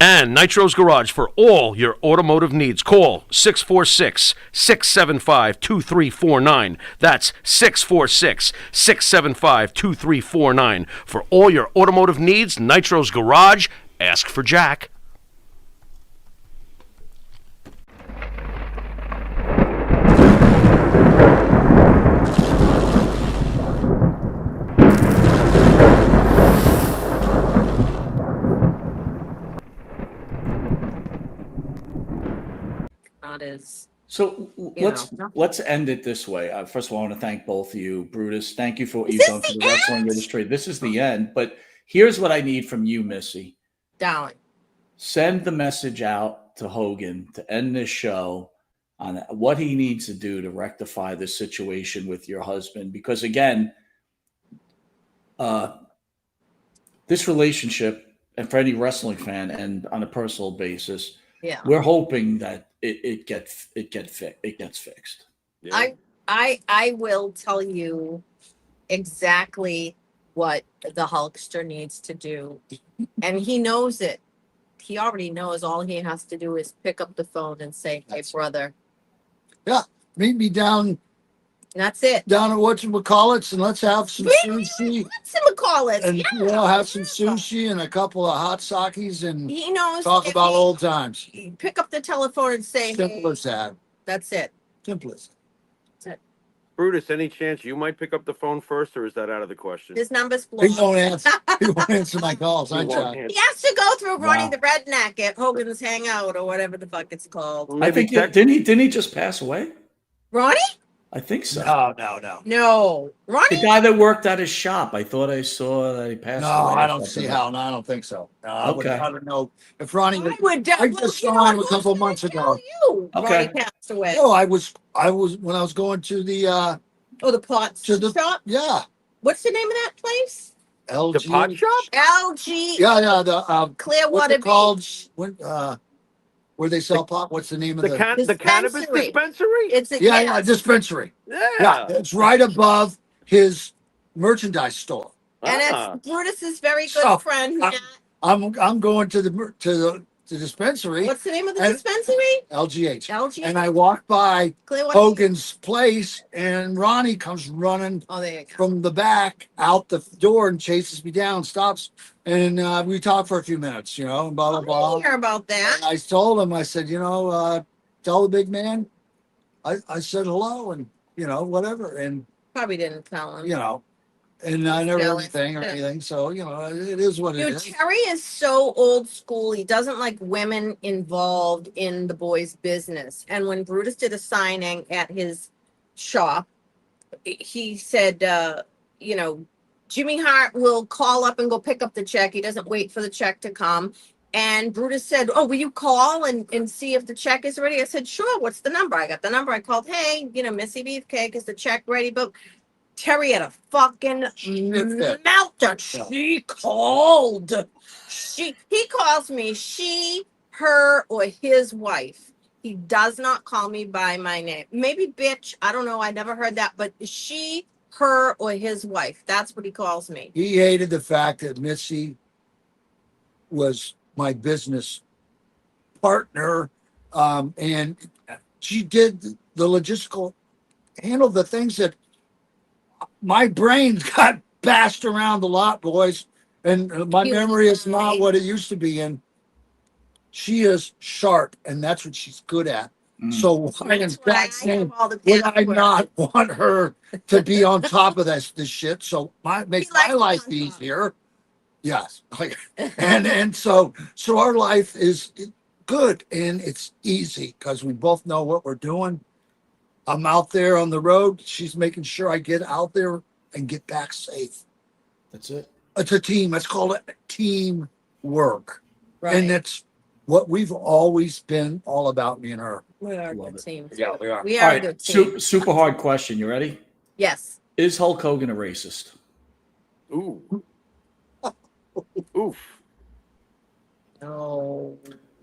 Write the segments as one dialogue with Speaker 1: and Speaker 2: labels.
Speaker 1: And Nitro's Garage for all your automotive needs. Call 646-675-2349. That's 646-675-2349. For all your automotive needs, Nitro's Garage. Ask for Jack.
Speaker 2: So let's end it this way. First of all, I want to thank both of you, Brutus. Thank you for what you've done for the wrestling industry. This is the end, but here's what I need from you, Missy.
Speaker 3: Darling,
Speaker 2: send the message out to Hogan to end this show on what he needs to do to rectify this situation with your husband. Because again, this relationship, and for any wrestling fan, and on a personal basis, we're hoping that it gets fixed.
Speaker 3: Yeah. I will tell you exactly what the Hulkster needs to do, and he knows it. He already knows. All he has to do is pick up the phone and say, "Hey, brother."
Speaker 4: Yeah, meet me down.
Speaker 3: That's it.
Speaker 4: Down at whatchamacallits, and let's have some sushi.
Speaker 3: Whatchamacallits?
Speaker 4: And we'll have some sushi and a couple of hot sakis, and
Speaker 3: he knows.
Speaker 4: Talk about old times.
Speaker 3: Pick up the telephone and say,
Speaker 4: Simple as that.
Speaker 3: That's it.
Speaker 4: Simple as that.
Speaker 3: That's it.
Speaker 5: Brutus, any chance you might pick up the phone first, or is that out of the question?
Speaker 3: His number's blocked.
Speaker 4: He won't answer. He won't answer my calls. I try.
Speaker 3: He has to go through Ronnie the Redneck at Hogan's Hangout or whatever the fuck it's called.
Speaker 2: I think didn't he just pass away?
Speaker 3: Ronnie?
Speaker 2: I think so.
Speaker 3: No. Ronnie?
Speaker 2: The guy that worked at his shop. I thought I saw that he passed away.
Speaker 4: No, I don't see how. No, I don't think so. No, I don't know if Ronnie.
Speaker 3: I
Speaker 4: just saw him a couple months ago.
Speaker 3: Ronnie passed away.
Speaker 4: No, I was when I was going to the
Speaker 3: the pot shop.
Speaker 4: Yeah.
Speaker 3: What's the name of that place?
Speaker 4: LG.
Speaker 5: The pot shop.
Speaker 3: LG.
Speaker 4: Yeah. The
Speaker 3: Clearwater Beach.
Speaker 4: Called? Where they sell pot? What's the name of
Speaker 5: the cannabis dispensary?
Speaker 3: It's a
Speaker 4: dispensary.
Speaker 5: Yeah,
Speaker 4: it's right above his merchandise store.
Speaker 3: And it's Brutus's very good friend.
Speaker 4: I'm going to the dispensary.
Speaker 3: What's the name of the dispensary?
Speaker 4: LGH. And I walk by Hogan's place, and Ronnie comes running from the back out the door and chases me down, stops, and we talk for a few minutes, and blah, blah, blah.
Speaker 3: I didn't hear about that.
Speaker 4: And I told him, I said, tell the big man I said hello and, whatever. And
Speaker 3: probably didn't tell him.
Speaker 4: And I never anything or anything. So, it is what it is.
Speaker 3: Terry is so old school. He doesn't like women involved in the boys' business. And when Brutus did a signing at his shop, he said, Jimmy Hart will call up and go pick up the check. He doesn't wait for the check to come. And Brutus said, "Oh, will you call and see if the check is ready?" I said, "Sure. What's the number?" I got the number. I called, "Hey, Missy Beefcake, is the check ready?" But Terry had a fucking meltdown. She called. He calls me she, her, or his wife. He does not call me by my name. Maybe bitch. I don't know. I never heard that. But she, her, or his wife. That's what he calls me.
Speaker 4: He hated the fact that Missy was my business partner, and she did the logistical, handled the things that my brains got bashed around a lot, boys, and my memory is not what it used to be. And she is sharp, and that's what she's good at. So why in that saying would I not want her to be on top of this shit? So makes my life easier. Yes, and so our life is good and it's easy because we both know what we're doing. I'm out there on the road. She's making sure I get out there and get back safe.
Speaker 2: That's it.
Speaker 4: It's a team. Let's call it teamwork.
Speaker 3: Right.
Speaker 4: And that's what we've always been all about, me and her.
Speaker 3: We are a good team.
Speaker 4: Yeah, we are.
Speaker 3: We are a good team.
Speaker 2: Super hard question. You ready?
Speaker 3: Yes.
Speaker 2: Is Hulk Hogan a racist?
Speaker 5: Ooh. Oof.
Speaker 3: No.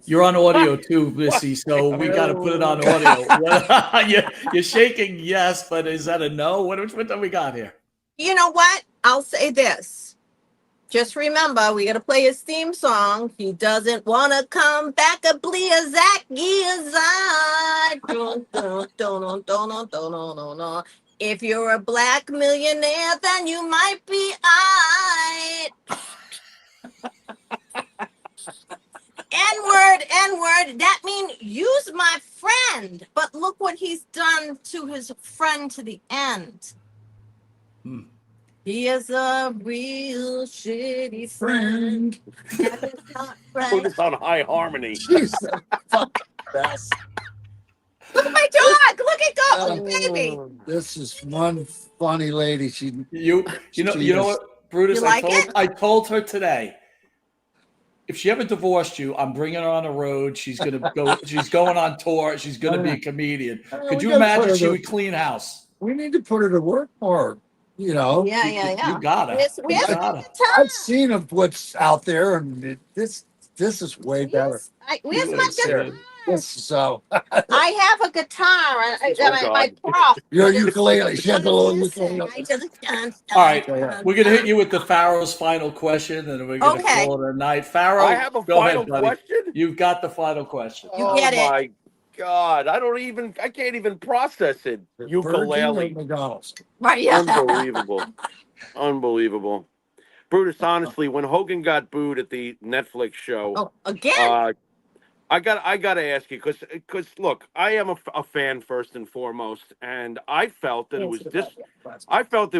Speaker 2: You're on audio too, Missy, so we got to put it on audio. You're shaking yes, but is that a no? What do we got here?
Speaker 3: You know what? I'll say this. Just remember, we gotta play his theme song. He doesn't wanna come back a Bliazak If you're a black millionaire, then you might be I. N-word, N-word. That means use my friend. But look what he's done to his friend to the end. He is a real shitty friend. That is not
Speaker 5: Put
Speaker 3: right.
Speaker 5: this on high harmony.
Speaker 4: Jeez, fuck best.
Speaker 3: Look at my dog. Look at go, baby.
Speaker 4: This is one funny lady.
Speaker 2: You know what, Brutus?
Speaker 3: You like it?
Speaker 2: I told her today, if she ever divorced you, I'm bringing her on the road. She's gonna go. She's going on tour. She's gonna be a comedian. Could you imagine she would clean house?
Speaker 4: We need to put her to work more. You know.
Speaker 3: Yeah.
Speaker 2: You got it.
Speaker 3: We have a
Speaker 2: got
Speaker 3: good
Speaker 2: it.
Speaker 3: time.
Speaker 4: I've seen of what's out there, and this is way better.
Speaker 3: Where's my guitar?
Speaker 4: So
Speaker 3: I have a guitar. My
Speaker 5: God.
Speaker 3: prop.
Speaker 4: your ukulele. She had the little ukulele.
Speaker 2: All right, we're gonna hit you with the Pharaoh's final question, and we're gonna
Speaker 3: Okay.
Speaker 2: call it a night. Pharaoh,
Speaker 5: I have a
Speaker 2: go
Speaker 5: final
Speaker 2: ahead, buddy.
Speaker 5: question.
Speaker 2: You've got the final question.
Speaker 3: You get it.
Speaker 5: Oh my God! I can't even process it.
Speaker 4: Virgin
Speaker 5: Ukulele.
Speaker 4: or McDonald's.
Speaker 3: Right, yeah.
Speaker 5: Unbelievable. Brutus, honestly, when Hogan got booed at the Netflix show,
Speaker 3: Oh, again?
Speaker 5: I got to ask you because look, I am a fan first and foremost, and I felt that it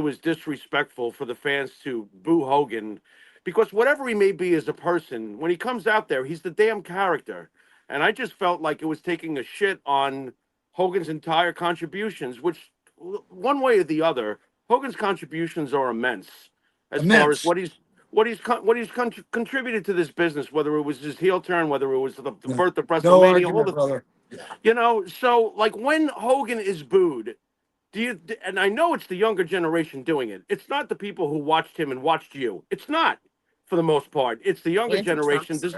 Speaker 5: was disrespectful for the fans to boo Hogan, because whatever he may be as a person, when he comes out there, he's the damn character, and I just felt like it was taking a shit on Hogan's entire contributions, which one way or the other, Hogan's contributions are immense as far as what he's contributed to this business, whether it was his heel turn, whether it was the birth of
Speaker 4: No
Speaker 5: WrestleMania,
Speaker 4: argument, brother.
Speaker 5: so like when Hogan is booed, and I know it's the younger generation doing it. It's not the people who watched him and watched you. It's not, for the most part. It's the younger generation. Does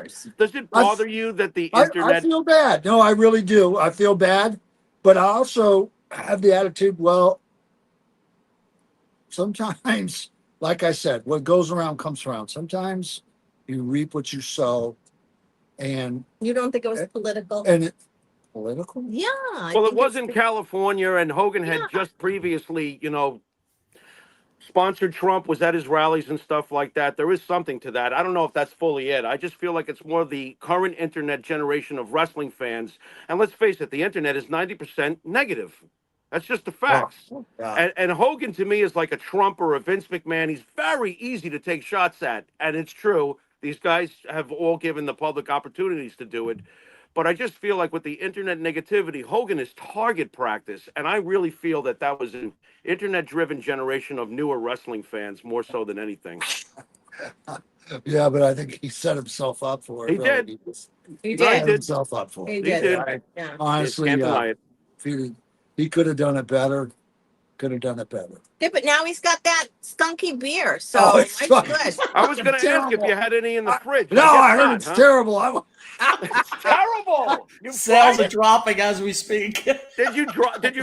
Speaker 5: it bother you that the internet?
Speaker 4: I feel bad. No, I really do. I feel bad, but I also have the attitude, well, sometimes, like I said, what goes around comes around. Sometimes you reap what you sow, and
Speaker 3: You don't think it was political?
Speaker 4: political?
Speaker 3: Yeah.
Speaker 5: Well, it was in California, and Hogan had just previously, sponsored Trump, was at his rallies and stuff like that. There is something to that. I don't know if that's fully it. I just feel like it's more the current internet generation of wrestling fans. And let's face it, the internet is 90% negative. That's just the facts. And Hogan, to me, is like a Trump or a Vince McMahon. He's very easy to take shots at. And it's true. These guys have all given the public opportunities to do it. But I just feel like with the internet negativity, Hogan is target practice. And I really feel that was an internet-driven generation of newer wrestling fans, more so than anything.
Speaker 4: Yeah, but I think he set himself up for it.
Speaker 5: He did.
Speaker 3: He
Speaker 4: Set
Speaker 3: did.
Speaker 4: himself up for
Speaker 3: He
Speaker 4: it.
Speaker 3: did. Yeah.
Speaker 4: Honestly,
Speaker 5: Can't deny it.
Speaker 4: he could have done it better. Could have done it better.
Speaker 3: Yeah, but now he's got that skunky beer, so
Speaker 4: Oh,
Speaker 3: it's
Speaker 4: it's
Speaker 3: good.
Speaker 5: I was going to ask if
Speaker 4: terrible.
Speaker 5: you had any in the fridge.
Speaker 4: No,
Speaker 5: guess
Speaker 4: I heard
Speaker 5: not,
Speaker 4: it's
Speaker 5: huh?
Speaker 4: terrible.
Speaker 5: It's terrible. You
Speaker 2: Sales
Speaker 5: tried
Speaker 2: are
Speaker 5: it?
Speaker 2: dropping as we speak.
Speaker 5: Did you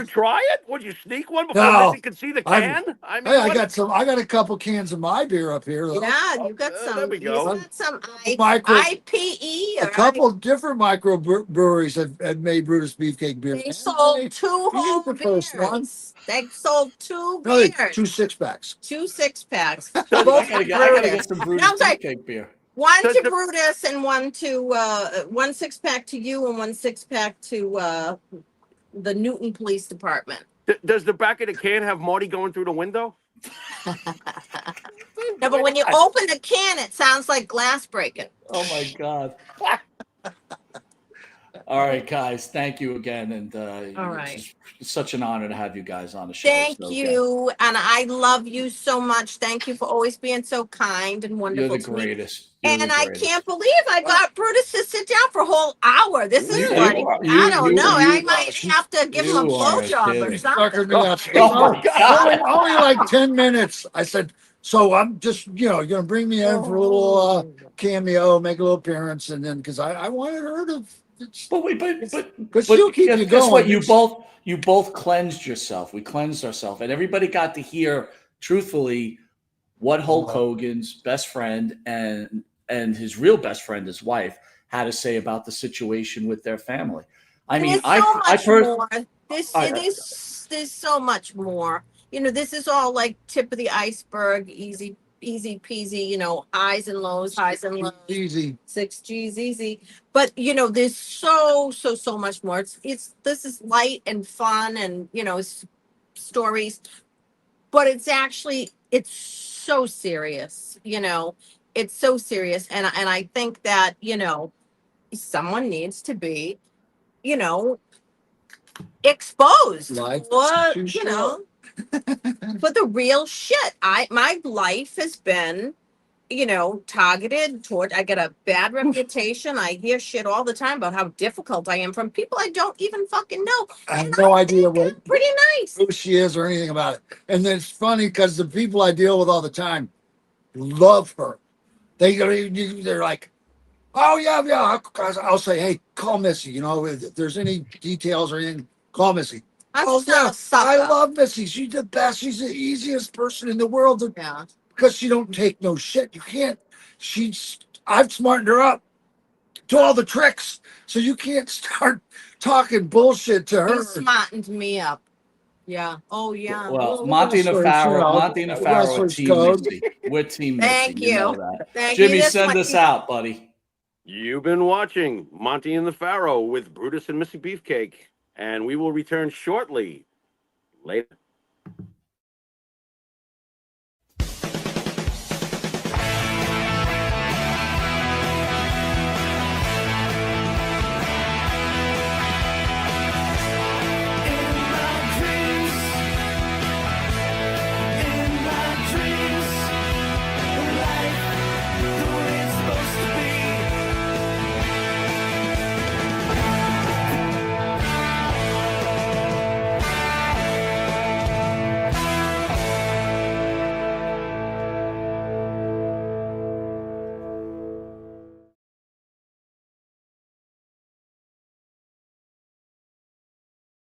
Speaker 5: try it? Would you sneak one before
Speaker 4: No.
Speaker 5: Missy could see the can? I mean,
Speaker 4: Hey, I
Speaker 5: what-
Speaker 4: got a couple cans of my beer up here.
Speaker 3: Yeah, you got some.
Speaker 5: there we go.
Speaker 3: You got some IPE.
Speaker 4: A couple different micro breweries have made Brutus Beefcake beer.
Speaker 3: They sold two
Speaker 4: He
Speaker 3: whole
Speaker 4: the first one.
Speaker 3: beers. They sold two
Speaker 4: No, they-
Speaker 3: beers.
Speaker 4: 2 6-packs.
Speaker 3: 2 6-packs.
Speaker 2: I
Speaker 3: Both
Speaker 2: gotta
Speaker 3: for
Speaker 2: get
Speaker 3: Brutus.
Speaker 2: some Brutus
Speaker 3: I'm sorry.
Speaker 2: Beefcake beer.
Speaker 3: One
Speaker 5: Does
Speaker 3: to
Speaker 5: the-
Speaker 3: Brutus and one 6-pack to you and 1 6-pack to the Newton Police Department.
Speaker 5: Does the back of the can have Monte going through the window?
Speaker 3: No, but when you open the can, it sounds like glass breaking.
Speaker 2: Oh my God. All right, guys. Thank you again. And
Speaker 3: All right.
Speaker 2: it's such an honor to have you guys on the show.
Speaker 3: Thank
Speaker 2: So,
Speaker 3: you, and I love you so much. Thank you for always being so kind and
Speaker 2: You're
Speaker 3: wonderful
Speaker 2: the
Speaker 3: to me.
Speaker 2: greatest. You're
Speaker 3: And
Speaker 2: the
Speaker 3: I
Speaker 2: greatest.
Speaker 3: can't believe I got Brutus to sit down for a whole hour. This is
Speaker 2: You
Speaker 3: like,
Speaker 2: are-
Speaker 3: I don't
Speaker 2: you-
Speaker 3: know.
Speaker 2: you
Speaker 3: I
Speaker 2: are-
Speaker 3: might have to give him a
Speaker 2: you are
Speaker 3: blowjob or
Speaker 2: kidding.
Speaker 3: something.
Speaker 4: Suckered me up.
Speaker 2: Oh my God.
Speaker 4: Only like 10 minutes. I said, so I'm just, you're going to bring me in for a little cameo, make a little appearance. And then, because I wanted her to.
Speaker 2: But
Speaker 4: she'll keep you
Speaker 2: guess what?
Speaker 4: going.
Speaker 2: You both cleansed yourself. We cleansed ourselves, and everybody got to hear truthfully what Hulk Hogan's best friend and his real best friend, his wife, had to say about the situation with their family. I mean,
Speaker 3: There's so much more. You know, this is all like tip of the iceberg, easy peasy, you know, highs and lows,
Speaker 4: Easy.
Speaker 3: 6G's easy. But you know, there's so much more. This is light and fun and you know, stories, but it's so serious, you know. It's so serious. And I think that, you know, someone needs to be, you know, exposed.
Speaker 4: Life
Speaker 3: What,
Speaker 4: too
Speaker 3: you
Speaker 4: short.
Speaker 3: know, for the real shit. My life has been, you know, targeted toward. I get a bad reputation. I hear shit all the time about how difficult I am from people I don't even fucking know.
Speaker 4: I have no idea what
Speaker 3: Pretty nice.
Speaker 4: who she is or anything about it. And then it's funny because the people I deal with all the time love her. They're like, oh yeah. I'll say, hey, call Missy. You know, if there's any details or anything, call Missy.
Speaker 3: I'm
Speaker 4: Oh
Speaker 3: just not
Speaker 4: yeah,
Speaker 3: a sucker.
Speaker 4: I love Missy. She's the best. She's the easiest person in the world
Speaker 3: Yeah.
Speaker 4: because she don't take no shit. You can't. I've smartened her up to all the tricks, so you can't start talking bullshit to her.
Speaker 3: You smartened me up. Yeah. Oh yeah.
Speaker 2: Well, Monte and the Pharaoh are Team Missy. We're Team Missy.
Speaker 3: Thank you.
Speaker 2: You know that.
Speaker 3: Thank
Speaker 2: Jimmy,
Speaker 3: you.
Speaker 2: send us out, buddy.
Speaker 5: You've been watching Monte and the Pharaoh with Brutus and Missy Beefcake, and we will return shortly. Later.